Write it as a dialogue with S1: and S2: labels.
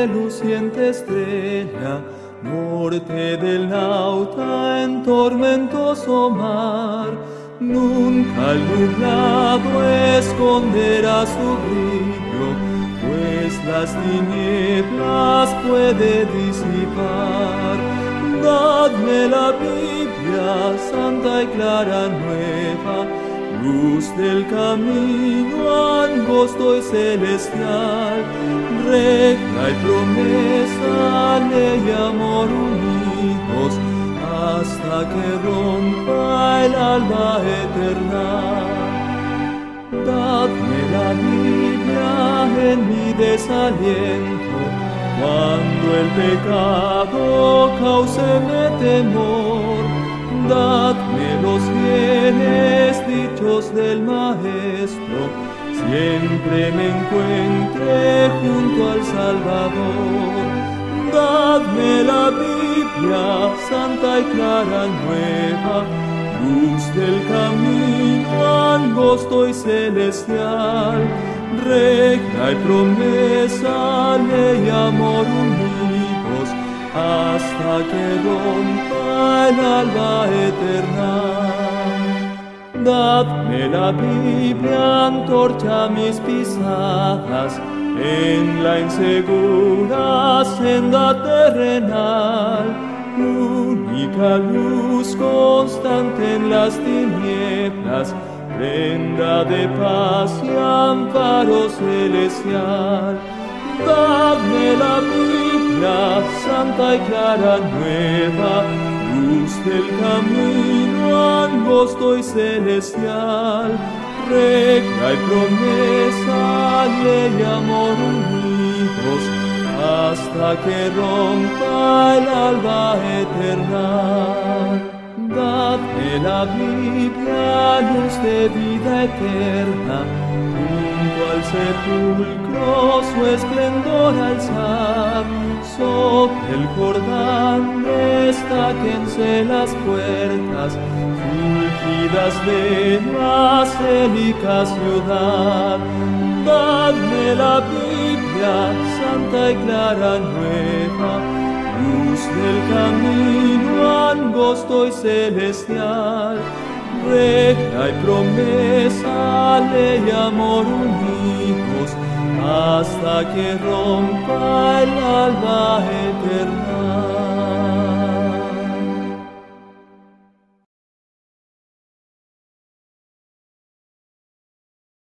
S1: reluciente estrella, norte del nauta en tormentoso mar. Nunca el nublado esconderá su brillo, pues las tinieblas puede disipar. Dadme la Biblia, santa y clara nueva, luz del camino angosto y celestial, recta y promesa, ley y amor unidos, hasta que rompa el alba eterna. Dadme la Biblia en mi desaliento, cuando el pecado cáuseme temor. Dadme los bienes dichos del Maestro, siempre me encuentre junto al Salvador. Dadme la Biblia, santa y clara nueva, luz del camino angosto y celestial, recta y promesa, ley y amor unidos, hasta que rompa el alba eterna. Dadme la Biblia, antorcha a mis pisadas, en la insegura senda terrenal, única luz constante en las tinieblas, prenda de paz y amparo celestial. Dadme la Biblia, santa y clara nueva, luz del camino angosto y celestial, recta y promesa, ley y amor unidos, hasta que rompa el alba eterna. Dadme la Biblia, luz de vida eterna, junto al sepulcro su esplendor alzar. Sobre el Jordán destáquense las puertas, fulgidas de la célica ciudad. Dadme la Biblia, santa y clara nueva, luz del camino angosto y celestial, recta y promesa, ley y amor unidos, hasta que rompa el alba eterna.